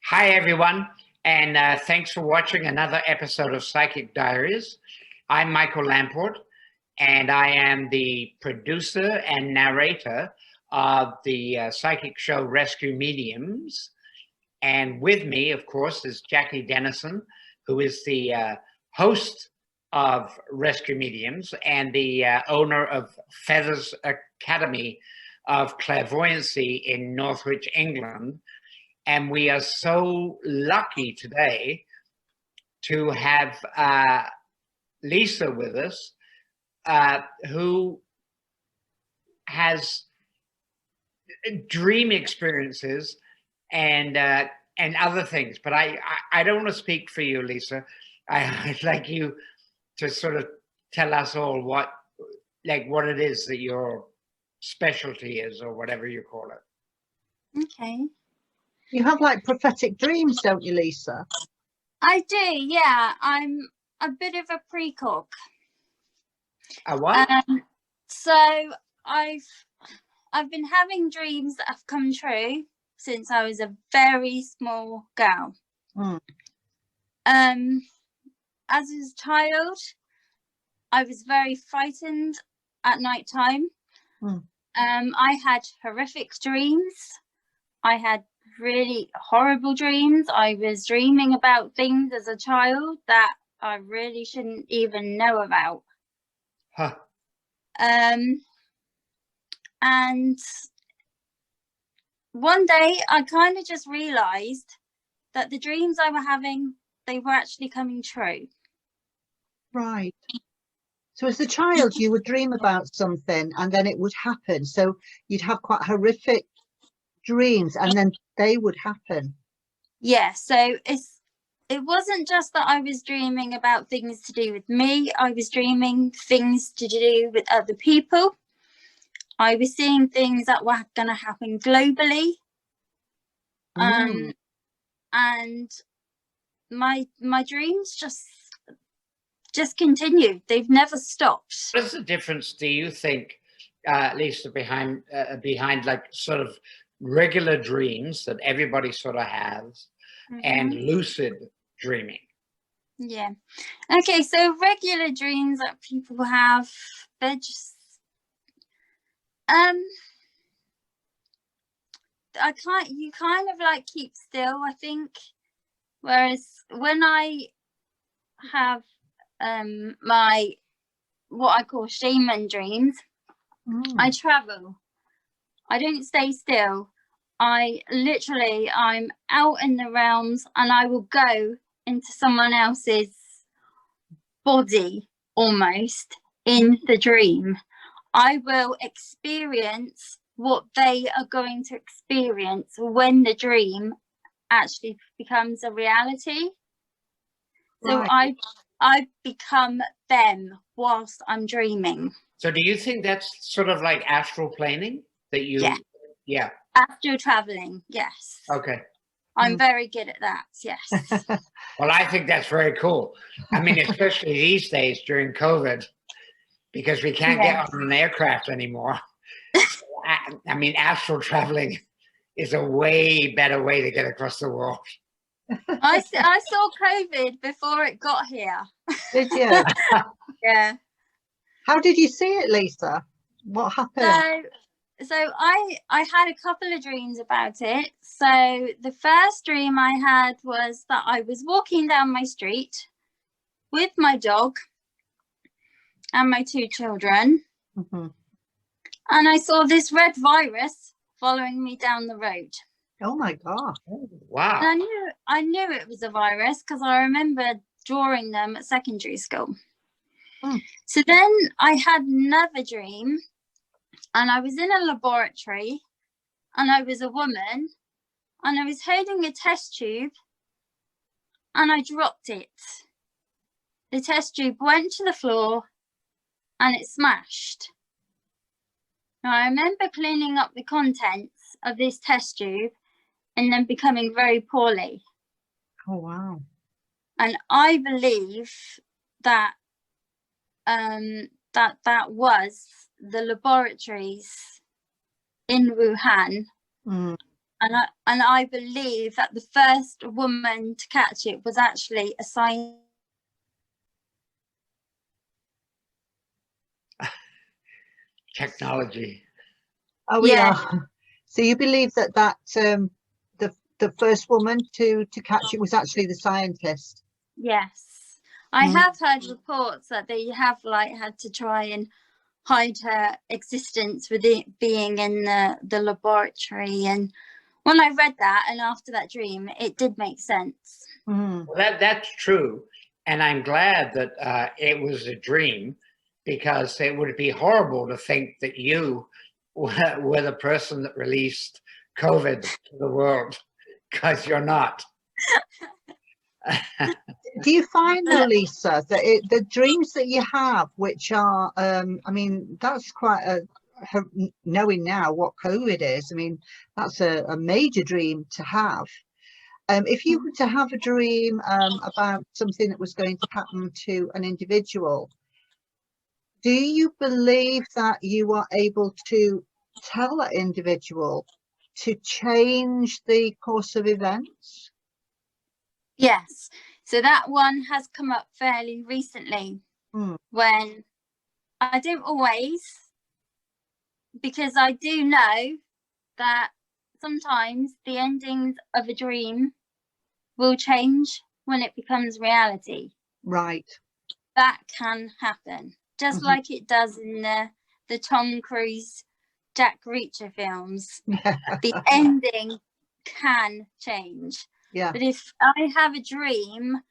Hi, everyone, and thanks for watching another episode of Psychic Diaries. I'm Michael Lamport, and I am the producer and narrator of the psychic show Rescue Mediums. And with me, of course, is Jackie Dennison, who is the host of Rescue Mediums and the owner of Feathers Academy of Clairvoyancy in Northwich, England. And we are so lucky today to have Lisa with us, who has dream experiences and other things. But I don't want to speak for you, Lisa. I'd like you to sort of tell us all what it is that your specialty is, or whatever you call it. Okay. You have like prophetic dreams, don't you, Lisa? I do, yeah. I'm a bit of a precog. A what? So I've been having dreams that have come true since I was a very small girl. As a child, I was very frightened at night time. I had horrific dreams. I had really horrible dreams. I was dreaming about things as a child that I really shouldn't even know about. Huh. And one day I kind of just realized that the dreams I were having, they were actually coming true. Right. So as a child, you would dream about something and then it would happen. So you'd have quite horrific dreams and then they would happen. Yeah, so it wasn't just that I was dreaming about things to do with me. I was dreaming things to do with other people. I was seeing things that were going to happen globally. And my dreams just continued. They've never stopped. What is the difference, do you think, Lisa, behind like sort of regular dreams that everybody sort of has and lucid dreaming? Yeah. Okay, so regular dreams that people have, they're just you kind of like keep still, I think. Whereas when I have my what I call shaman dreams, I travel. I don't stay still. I'm out in the realms and I will go into someone else's body almost in the dream. I will experience what they are going to experience when the dream actually becomes a reality. So I become them whilst I'm dreaming. So do you think that's sort of like astral planing that you? Yeah. Astral traveling, yes. Okay. I'm very good at that, yes. Well, I think that's very cool. I mean, especially these days during COVID, because we can't get on an aircraft anymore. I mean, astral traveling is a way better way to get across the world. I saw COVID before it got here. Did you? Yeah. How did you see it, Lisa? What happened? So I had a couple of dreams about it. So the first dream I had was that I was walking down my street with my dog and my 2 children. And I saw this red virus following me down the road. Oh my God. Oh, wow. And I knew it was a virus because I remember drawing them at secondary school. So then I had another dream and I was in a laboratory and I was a woman and I was holding a test tube and I dropped it. The test tube went to the floor and it smashed. Now I remember cleaning up the contents of this test tube and then becoming very poorly. Oh, wow. And I believe that that was the laboratories in Wuhan And I believe that the first woman to catch it was actually a scientist. Technology. Oh, Yeah. yeah. So you believe that the first woman to catch it was actually the scientist? Yes, I Mm. have heard reports that they have like had to try and hide her existence with it being in the laboratory. And when I read that and after that dream, it did make sense. Mm. Well, that's true. And I'm glad that it was a dream, because it would be horrible to think that you were the person that released COVID to the world, because you're not. Do you find though, Lisa, that the dreams that you have, which are, I mean, that's quite knowing now what COVID is, I mean, that's a major dream to have. If you were to have a dream about something that was going to happen to an individual, do you believe that you are able to tell that individual to change the course of events? Yes, so that one has come up fairly recently. When I don't always, because I do know that sometimes the endings of a dream will change when it becomes reality. Right. That can happen, just like it does in the Tom Cruise, Jack Reacher films. The ending can change. Yeah. But if I have a dream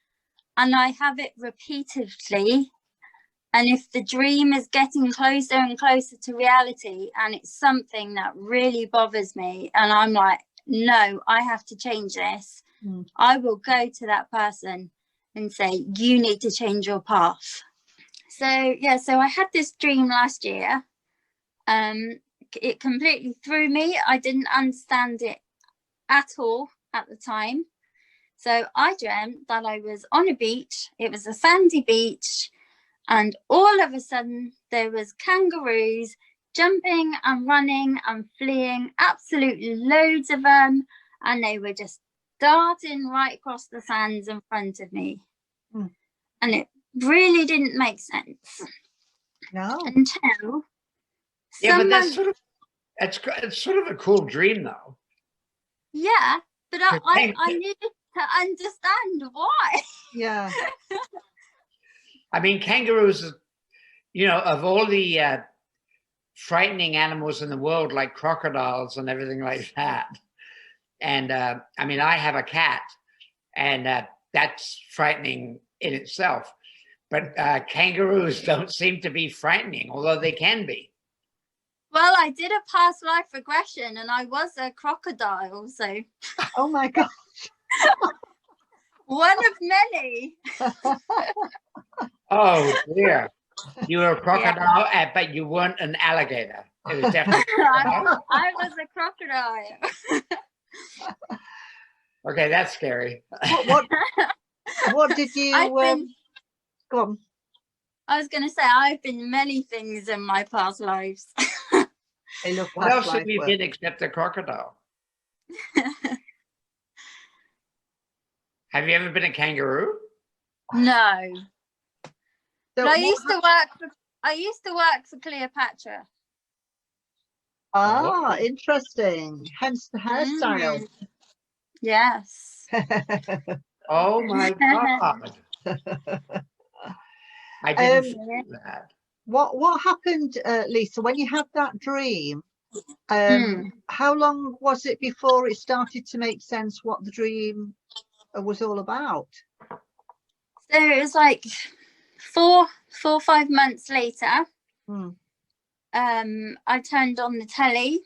and I have it repeatedly, and if the dream is getting closer and closer to reality, and it's something that really bothers me, and I'm like, no, I have to change this, I will go to that person and say, you need to change your path. So yeah, so I had this dream last year. It completely threw me. I didn't understand it at all at the time. So I dreamt that I was on a beach. It was a sandy beach, and all of a sudden there was kangaroos jumping and running and fleeing, absolutely loads of them, and they were just darting right across the sands in front of me. And it really didn't make sense. No. Until but that's it's sort of a cool dream, though. Yeah, but I needed to understand why. Yeah. I mean, kangaroos, you know, of all the frightening animals in the world, like crocodiles and everything like that. And I mean, I have a cat, and that's frightening in itself. But kangaroos don't seem to be frightening, although they can be. Well, I did a past life regression and I was a crocodile, so. Oh my God. One of many. Oh dear. You were a crocodile, but you weren't an alligator. It was definitely I was a crocodile. Okay, that's scary. What did you go on? I was going to say, I've been many things in my past lives. What else have you been except a crocodile? Have you ever been a kangaroo? No. So but I used to work for Cleopatra. Ah, interesting. Hence the hairstyle. Yes. Oh my God. I didn't see that. What happened, Lisa, when you had that dream? How long was it before it started to make sense what the dream was all about? So it was like 4 or 5 months later. I turned on the telly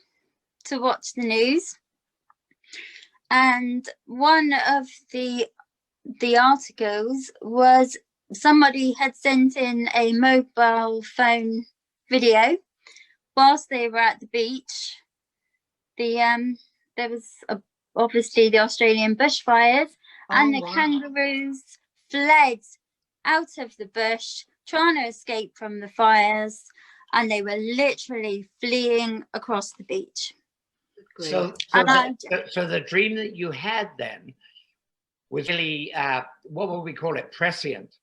to watch the news, and one of the articles was somebody had sent in a mobile phone video whilst they were at the beach. There was obviously the Australian bushfires, and the kangaroos fled out of the bush trying to escape from the fires, and they were literally fleeing across the beach. So, so the dream that you had then was really, what would we call it? Prescient.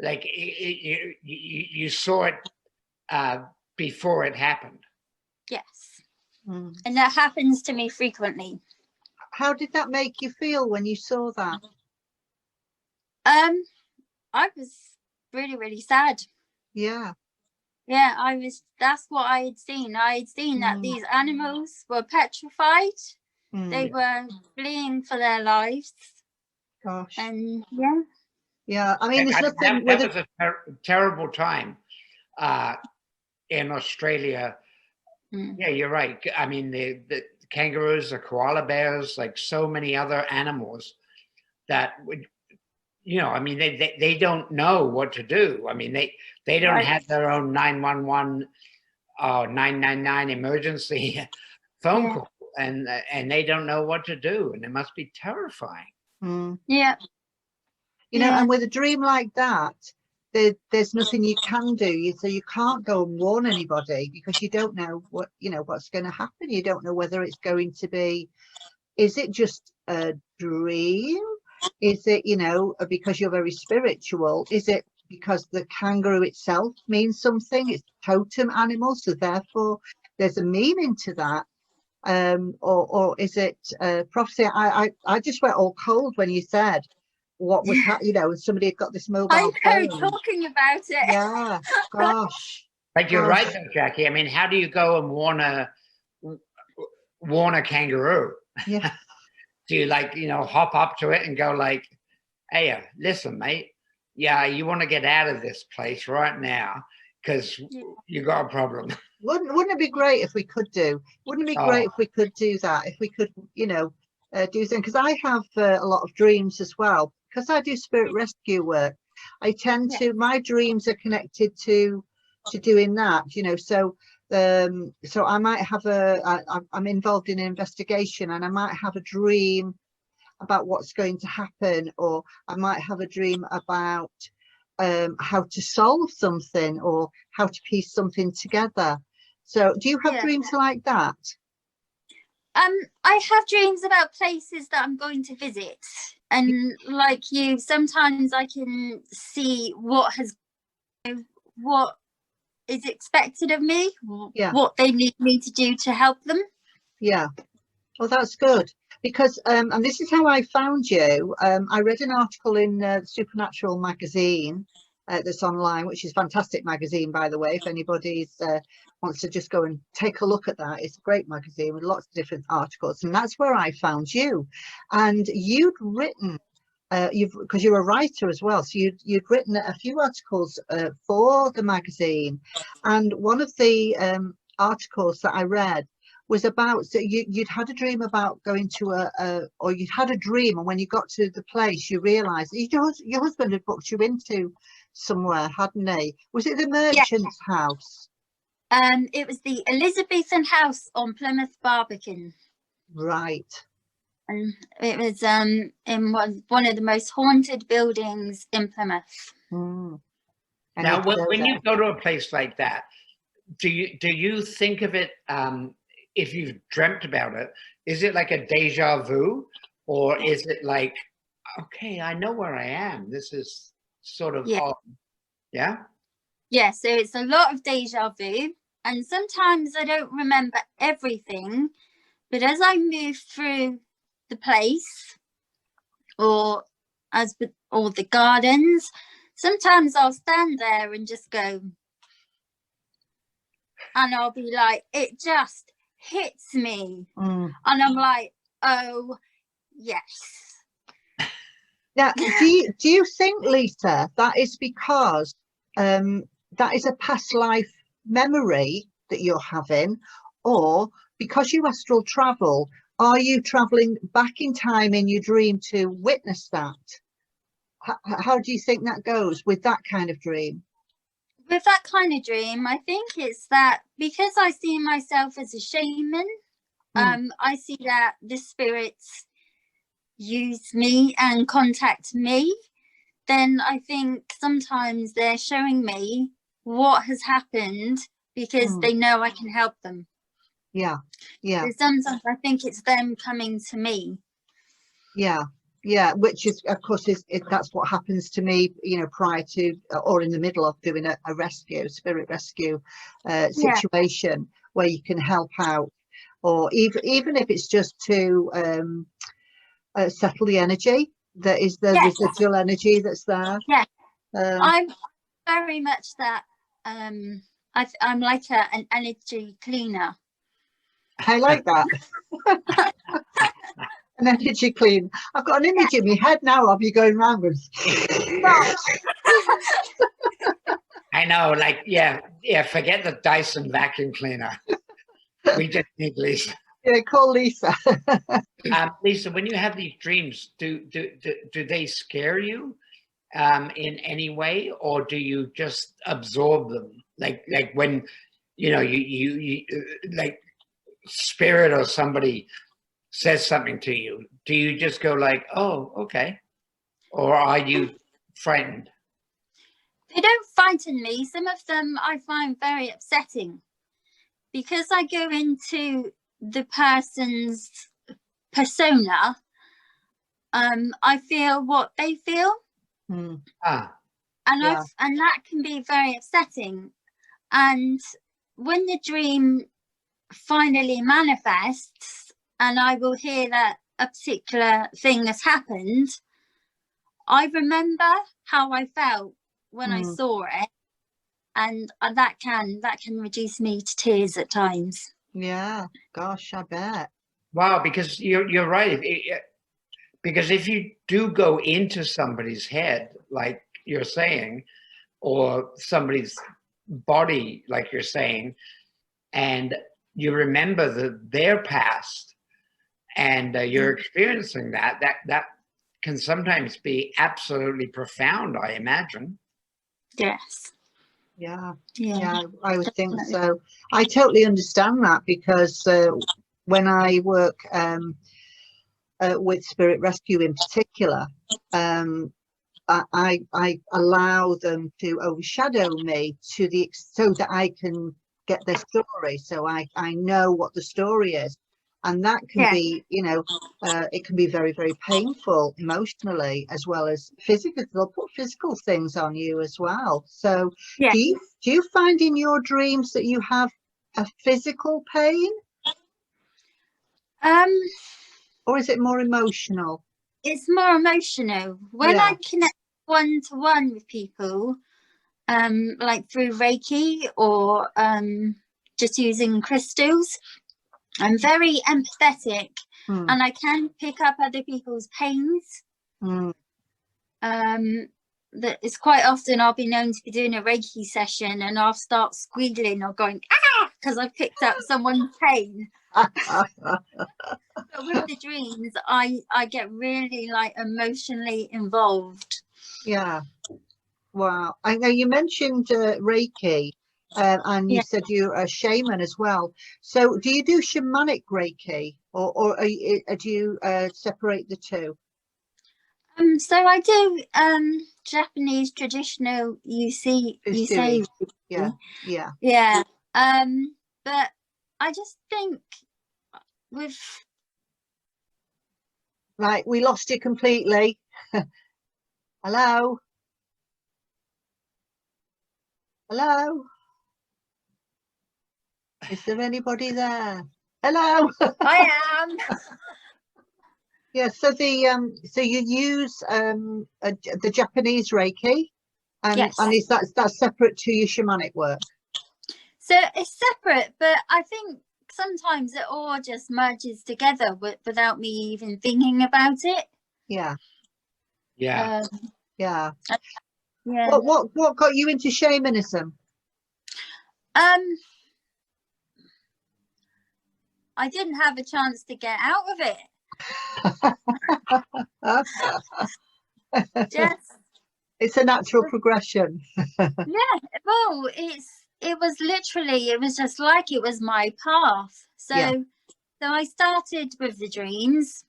Like you saw it before it happened. Yes. And that happens to me frequently. How did that make you feel when you saw that? I was really, really sad. Yeah. Yeah, that's what I had seen. I had seen that these animals were petrified. They were fleeing for their lives. Gosh. And yeah, I mean, there's nothing. That was a terrible time in Australia. Yeah, you're right. I mean, the kangaroos, the koala bears, like so many other animals that would, I mean, they don't know what to do. I mean, they don't have their own 911 or 999 emergency phone call, and they don't know what to do, and it must be terrifying. Yeah. You know, and with a dream like that, there's nothing you can do. So you can't go and warn anybody because you don't know what's going to happen. You don't know whether it's going to be, is it just a dream? Is it, because you're very spiritual? Is it because the kangaroo itself means something? It's a totem animal, so therefore there's a meaning to that. Or is it prophecy? I just went all cold when you said what was somebody had got this mobile phone. Talking about it. Yeah, gosh. But you're right though, Jackie. I mean, how do you go and warn a kangaroo? Yeah. Do you hop up to it and go like, hey, listen, mate, you want to get out of this place right now because you got a problem. Wouldn't it be great if we could do? Wouldn't it be great if we could do that? If we could, do something? Because I have a lot of dreams as well. Because I do spirit rescue work, I tend to, my dreams are connected to doing that, so I might have I'm involved in an investigation and I might have a dream about what's going to happen, or I might have a dream about how to solve something or how to piece something together. So do you have dreams like that? I have dreams about places that I'm going to visit, and like you, sometimes I can see what is expected of me, what they need me to do to help them. Yeah. Well, that's good, because and this is how I found you. I read an article in Supernatural magazine that's online, which is a fantastic magazine, by the way. If anybody wants to just go and take a look at that, it's a great magazine with lots of different articles, and that's where I found you. And you'd written, because you're a writer as well, so you'd written a few articles for the magazine, and one of the articles that I read was about, so you'd had a dream about going to or you'd had a dream, and when you got to the place you realized your husband had booked you into somewhere, hadn't he? Was it the merchant's house? It was the Elizabethan house on Plymouth Barbican. Right. And it was in one of the most haunted buildings in Plymouth. Now when you go to a place like that, do you think of it, if you've dreamt about it, is it like a deja vu, or is it like, okay, I know where I am, this is sort of so it's a lot of deja vu, and sometimes I don't remember everything, but as I move through the place or the gardens, sometimes I'll stand there and just go, and I'll be like, it just hits me, and I'm like, oh yes. Now, do you think, Lisa, that is because that is a past life memory that you're having, or because you astral travel, are you traveling back in time in your dream to witness that? How do you think that goes with that kind of dream? With that kind of dream, I think it's that because I see myself as a shaman, I see that the spirits use me and contact me, then I think sometimes they're showing me what has happened because they know I can help them. Yeah. Yeah. So sometimes I think it's them coming to me. Yeah. Yeah, which is, of course, that's what happens to me, you know, prior to or in the middle of doing a rescue, spirit rescue situation, where you can help out, or even if it's just to settle the energy that is the residual energy that's there. Yeah, I'm very much that. I'm like an energy cleaner. I like that. An energy clean. I've got an image in my head now of you going round with. I know, like, yeah, forget the Dyson vacuum cleaner. We just need Lisa. Yeah, call Lisa. Lisa, when you have these dreams, do they scare you in any way, or do you just absorb them? Like when, you know, you like spirit or somebody says something to you, do you just go like, oh, okay, or are you frightened? They don't frighten me. Some of them I find very upsetting, because I go into the person's persona. I feel what they feel. Mm. And that can be very upsetting. And when the dream finally manifests and I will hear that a particular thing has happened, I remember how I felt when I saw it, and that can reduce me to tears at times. Yeah, gosh, I bet. Wow, because you're right. Because if you do go into somebody's head, like you're saying, or somebody's body, like you're saying, and you remember their past, and you're experiencing that can sometimes be absolutely profound, I imagine. Yes. Yeah, Yeah, I would think so. I totally understand that, because when I work with spirit rescue in particular, I allow them to overshadow me so that I can get their story, so I know what the story is, and that can be, you know, it can be very, very painful emotionally as well as physically. They'll put physical things on you as well. So do you find in your dreams that you have a physical pain, or is it more emotional? It's more emotional. When I connect one-to-one with people, like through Reiki or just using crystals, I'm very empathetic, and I can pick up other people's pains. That is quite often I'll be known to be doing a Reiki session and I'll start squealing or going because I've picked up someone's pain. But with the dreams, I get really like emotionally involved. Yeah. Wow. I know you mentioned Reiki, and you said you're a shaman as well. So do you do shamanic Reiki, or do you separate the two? So I do Japanese traditional usui. Yeah. But I just think with... Right, we lost you completely. Hello? Hello? Is there anybody there? Hello? I am. Yeah, so so you use the Japanese Reiki, and is that separate to your shamanic work? So it's separate, but I think sometimes it all just merges together without me even thinking about it. Yeah. Yeah. Yeah. Yeah. What got you into shamanism? I didn't have a chance to get out of it. Just, it's a natural progression. Yeah, well, it was just like it was my path. So I started with the dreams,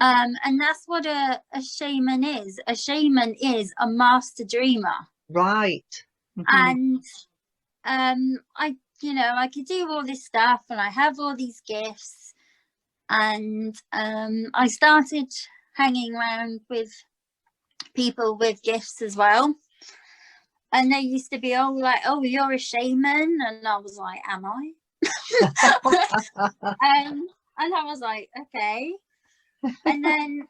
and that's what a shaman is. A shaman is a master dreamer, right? and I you know, I could do all this stuff and I have all these gifts. And I started hanging around with people with gifts as well. And they used to be all like, oh, you're a shaman. And I was like, am I? And I was like, okay. And then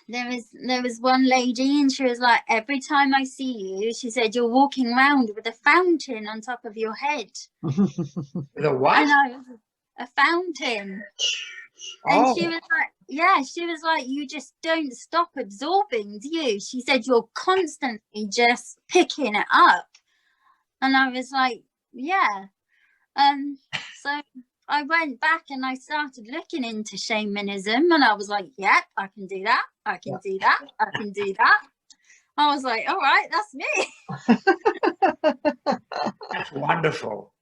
there was one lady, and she was like, every time I see you, she said, you're walking around with a fountain on top of your head. The what? And I was a fountain. And she was like, yeah, she was like, you just don't stop absorbing, do you? She said, you're constantly just picking it up. And I was like, yeah. So I went back and I started looking into shamanism, and I was like, yeah, I can do that. I can do that. I can do that. I was like, all right, that's me. That's wonderful.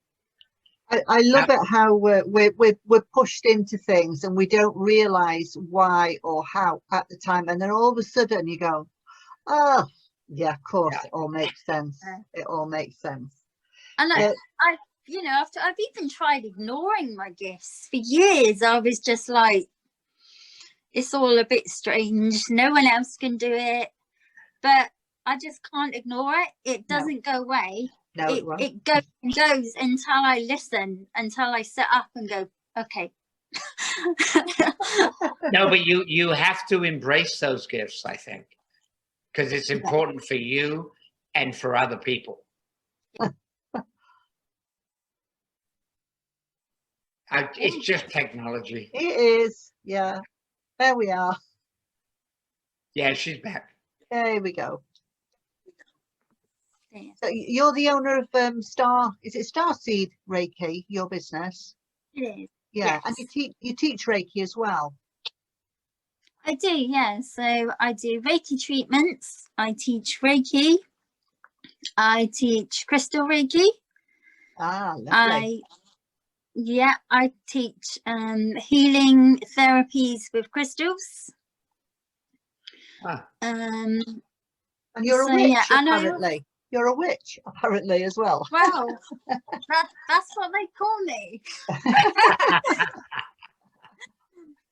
I love it how we're pushed into things and we don't realize why or how at the time, and then all of a sudden you go, oh yeah, of course, it all makes sense. It all makes sense. And I you know, I've even tried ignoring my gifts for years. I was just like, it's all a bit strange, no one else can do it, but I just can't ignore it. It doesn't go away. No, it goes and goes until I listen, until I sit up and go, okay. No, but you have to embrace those gifts, I think, because it's important for you and for other people. It's just technology. It is. Yeah. There we are. Yeah, she's back. There we go. So you're the owner of is it Starseed Reiki, your business? It is. Yeah, Yes. and you teach Reiki as well. I do, yeah. So I do Reiki treatments. I teach Reiki. I teach crystal Reiki. Ah, lovely. I teach healing therapies with crystals. And you're a witch, apparently. You're a witch, apparently, as well. Well, that's what they call me.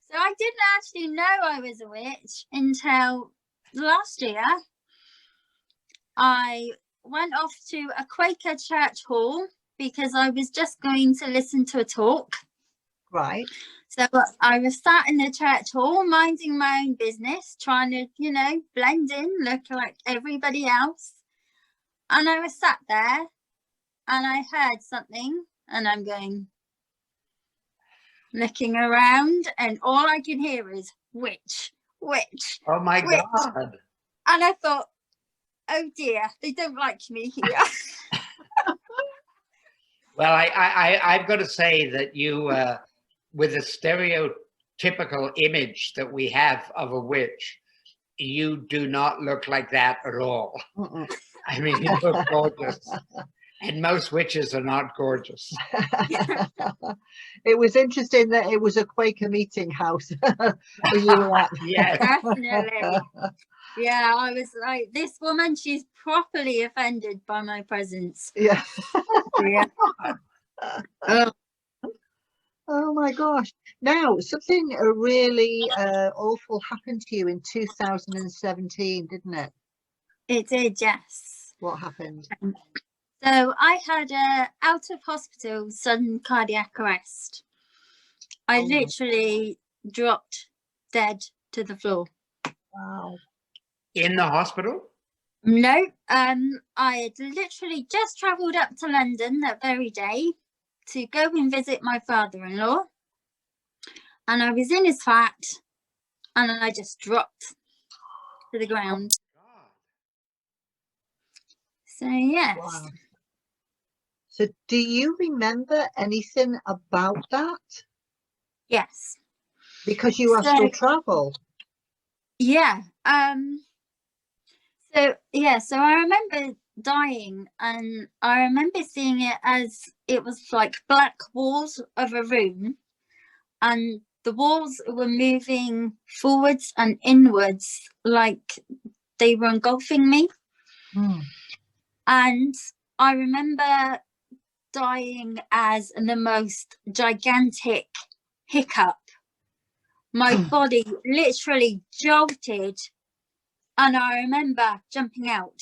So I didn't actually know I was a witch until last year. I went off to a Quaker church hall because I was just going to listen to a talk. Right. So I was sat in the church hall, minding my own business, trying to, you know, blend in, look like everybody else. And I was sat there and I heard something, and I'm going, looking around, and all I can hear is witch, witch. Oh my witch. God. And I thought, oh dear, they don't like me here. Well, I've got to say that you, with the stereotypical image that we have of a witch, you do not look like that at all. I mean, you look gorgeous. And most witches are not gorgeous. It was interesting that it was a Quaker meeting house. Where you were at. Yes. Definitely. Yeah, I was like, this woman, she's properly offended by my presence. Yeah. Yeah. Oh my gosh. Now, something really awful happened to you in 2017, didn't it? It did, yes. What happened? So I had a out of hospital sudden cardiac arrest. I literally dropped dead to the floor. Wow. In the hospital? No, I had literally just travelled up to London that very day to go and visit my father-in-law, and I was in his flat, and I just dropped to the ground. So yes. Wow. So do you remember anything about that? Yes. Because you astral travel. Yeah. So I remember dying, and I remember seeing it as it was like black walls of a room, and the walls were moving forwards and inwards like they were engulfing me. And I remember dying as the most gigantic hiccup. My body literally jolted, and I remember jumping out.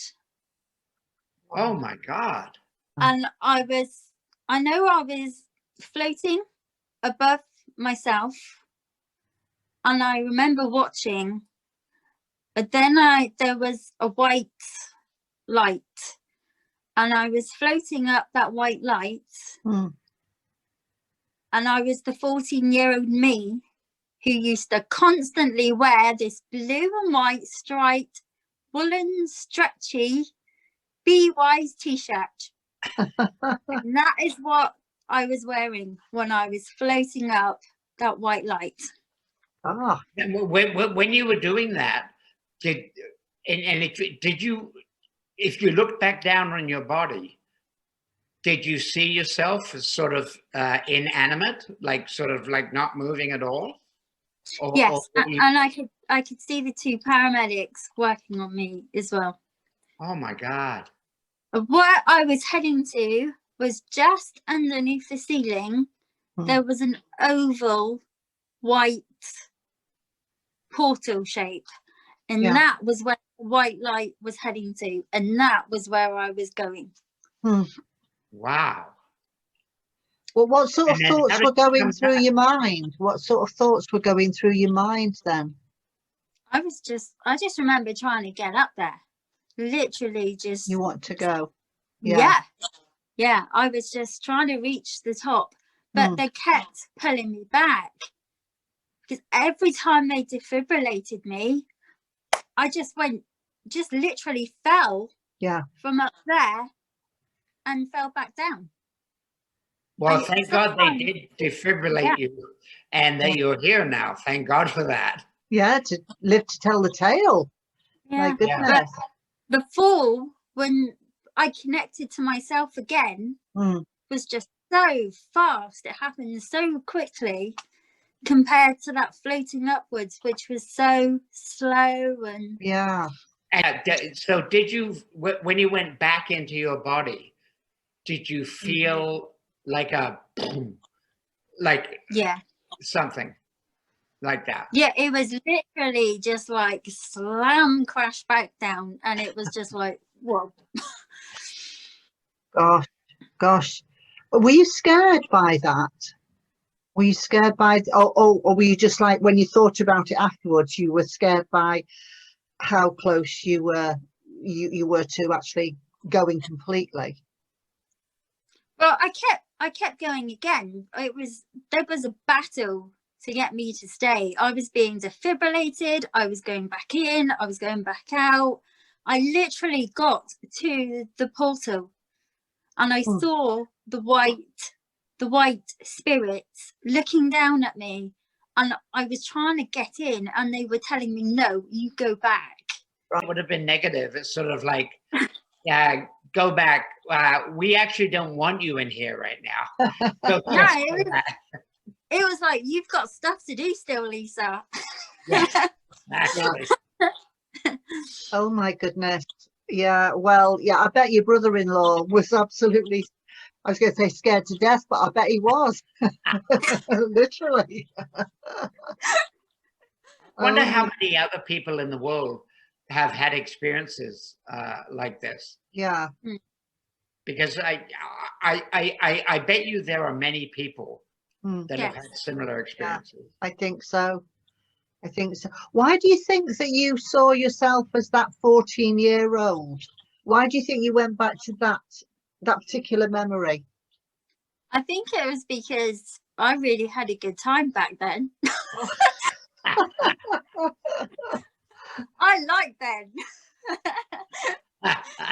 Oh my God. And I know I was floating above myself, and I remember watching, but then there was a white light, and I was floating up that white light, and I was the 14-year-old me who used to constantly wear this blue and white striped woolen stretchy Be Wise t-shirt. And that is what I was wearing when I was floating up that white light. Ah. And when you were doing that, if you look back down on your body, did you see yourself as sort of inanimate, like sort of like not moving at all? Yes, and I could see the two paramedics working on me as well. Oh my God. Where I was heading to was just underneath the ceiling. There was an oval white portal shape, and that was where the white light was heading to, and that was where I was going. Wow. Well, what sort of thoughts were going through your mind? What sort of thoughts were going through your mind then? I just remember trying to get up there. Literally just... You want to go? Yeah. I was just trying to reach the top, but they kept pulling me back. Because every time they defibrillated me, I just literally fell from up there and fell back down. Well, thank God they did defibrillate you, and that you're here now. Thank God for that. Yeah, to live to tell the tale. Yeah. My goodness. But the fall, when I connected to myself again, was just so fast. It happened so quickly compared to that floating upwards, which was so slow. And And so did you, when you went back into your body, did you feel like something like that? Yeah, it was literally just like slam, crash back down, and it was just like, whoa. Gosh. Were you scared by that? Were you scared by, or were you just like, when you thought about it afterwards, you were scared by how close you were to actually going completely? Well, I kept going again. There was a battle to get me to stay. I was being defibrillated. I was going back in. I was going back out. I literally got to the portal, and I saw the white spirits looking down at me, and I was trying to get in, and they were telling me, no, you go back. It would have been negative. It's sort of like, go back. We actually don't want you in here right now. So it was like, you've got stuff to do still, Lisa. Actually. Oh my goodness. Yeah, well, I bet your brother-in-law was absolutely, I was going to say scared to death, but I bet he was. Literally. I wonder how many other people in the world have had experiences like this. Yeah. Because I bet you there are many people that have had similar experiences. Yeah, I think so. Why do you think that you saw yourself as that 14-year-old? Why do you think you went back to that particular memory? I think it was because I really had a good time back then. I liked them.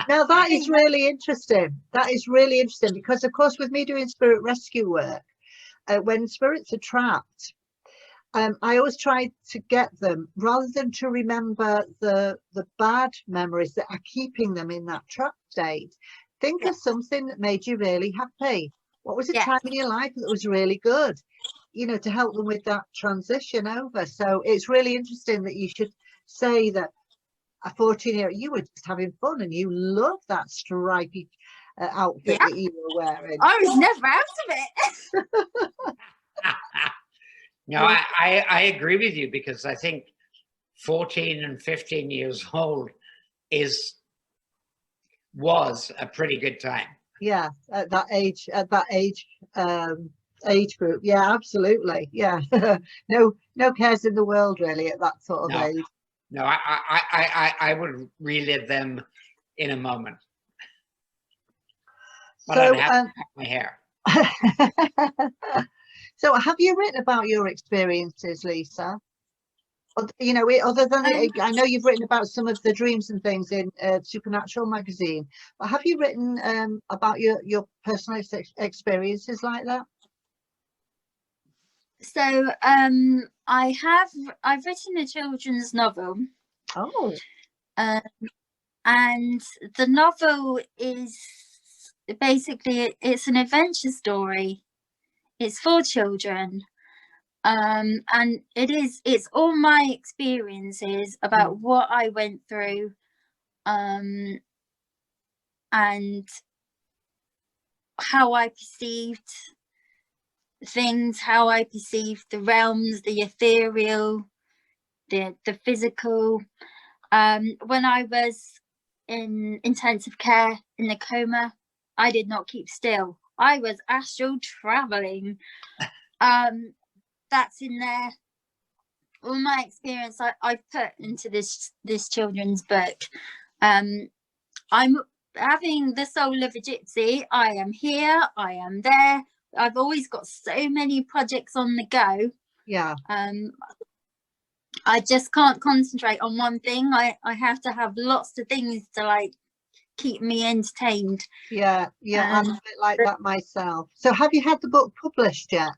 Now that is really interesting. That is really interesting because, of course, with me doing spirit rescue work, when spirits are trapped, I always try to get them, rather than to remember the bad memories that are keeping them in that trap state, think of something that made you really happy. What was a time in your life that was really good? To help them with that transition over. So it's really interesting that you should say that a 14-year-old, you were just having fun and you love that stripy outfit that you were wearing. I was never out of it. No, I agree with you, because I think 14 and 15 years old was a pretty good time. Yeah, at that age age group. Yeah, absolutely. Yeah. no cares in the world really at that sort of age. No, I would relive them in a moment. But So I'd have to cut my hair. so have you written about your experiences, Lisa? You know, other than I know you've written about some of the dreams and things in Supernatural magazine, but have you written about your personal experiences like that? So I've written a children's novel. Oh. And the novel is basically, it's an adventure story. It's for children. And it's all my experiences about what I went through, and how I perceived things, how I perceived the realms, the ethereal, the physical. When I was in intensive care in a coma, I did not keep still. I was astral traveling. That's in there. All my experience I've put into this children's book. I'm having the soul of a gypsy. I am here, I am there. I've always got so many projects on the go. Yeah. I just can't concentrate on one thing. I have to have lots of things to like keep me entertained. Yeah, I'm a bit like that myself. So have you had the book published yet?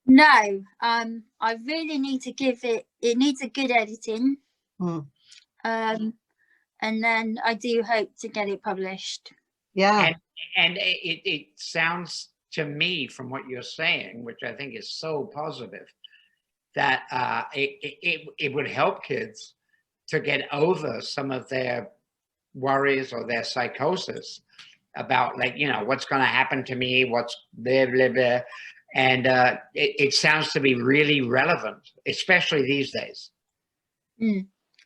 No, I really need to give it needs a good editing. And then I do hope to get it published. Yeah. And it sounds to me, from what you're saying, which I think is so positive, that it would help kids to get over some of their worries or their psychosis about, like, you know, what's going to happen to me, what's blah, blah, blah. And it sounds to be really relevant, especially these days.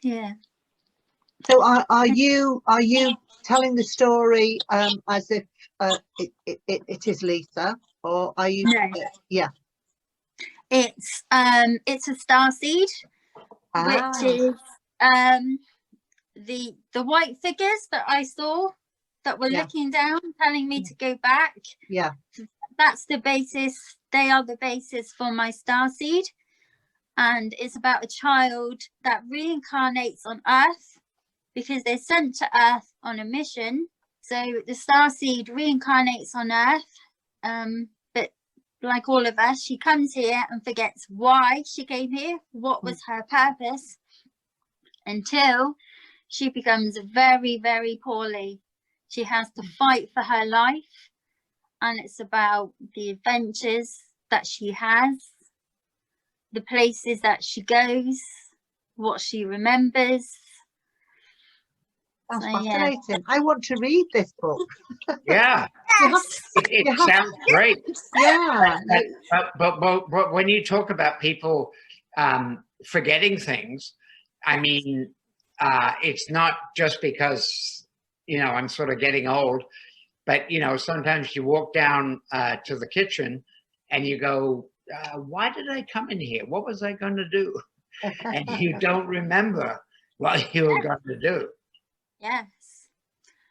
Yeah. So are you telling the story as if it is Lisa, or are you? No. Yeah. It's a starseed, which is the white figures that I saw that were looking down, telling me to go back. Yeah. That's the basis. They are the basis for my starseed, and it's about a child that reincarnates on Earth because they're sent to Earth on a mission. So the starseed reincarnates on Earth, but like all of us, she comes here and forgets why she came here, what was her purpose, until she becomes very, very poorly. She has to fight for her life. And it's about the adventures that she has, the places that she goes, what she remembers. That's fascinating. Yeah. I want to read this book. Yeah. Yes. It sounds great. Yeah. But when you talk about people forgetting things, I mean, it's not just because, you know, I'm sort of getting old. But, you know, sometimes you walk down to the kitchen and you go, why did I come in here? What was I going to do? And you don't remember what you were going to do. Yes.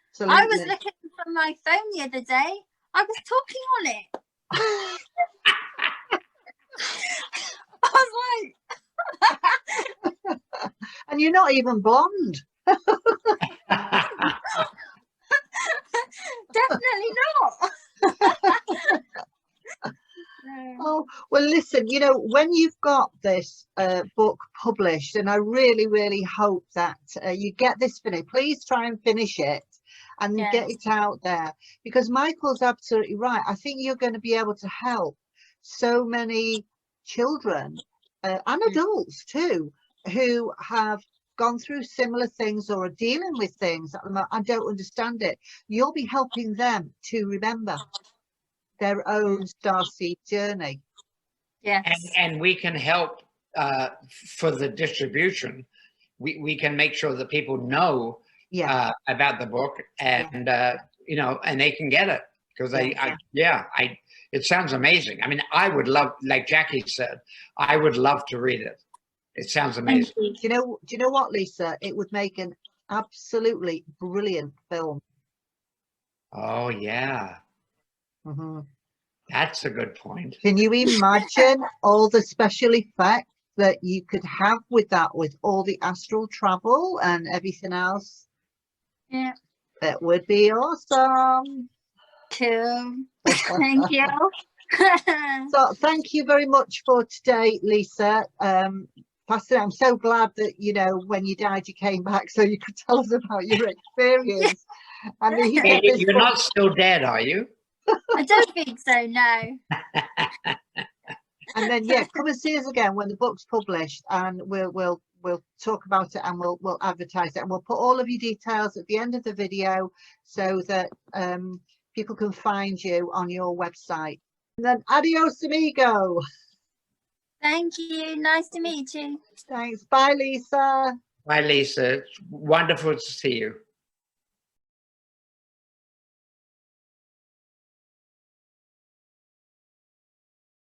Absolutely. I was looking for my phone the other day. I was talking on it. I was like... And you're not even blonde. Definitely not. Oh, well, listen, you know, when you've got this book published, and I really, really hope that you get this finished, please try and finish it and get it out there, because Michael's absolutely right. I think you're going to be able to help so many children and adults too, who have gone through similar things or are dealing with things and don't understand it, you'll be helping them to remember their own starseed journey. Yes. And we can help for the distribution. We can make sure that people know about the book, and you know, and they can get it, because it sounds amazing. I mean, I would love, like Jackie said, I would love to read it. It sounds amazing. Do you know what, Lisa? It would make an absolutely brilliant film. Oh yeah. Mm-hmm. That's a good point. Can you imagine all the special effects that you could have with that, with all the astral travel and everything else? Yeah. That would be awesome. Cool. Thank you. So thank you very much for today, Lisa. Pastor, I'm so glad that, you know, when you died, you came back so you could tell us about your experience. And you're not still dead, are you? I don't think so, no. And then come and see us again when the book's published, and we'll talk about it, and we'll advertise it, and we'll put all of your details at the end of the video so that people can find you on your website. And then adios amigo. Thank you. Nice to meet you. Thanks. Bye, Lisa. Bye, Lisa. It's wonderful to see you.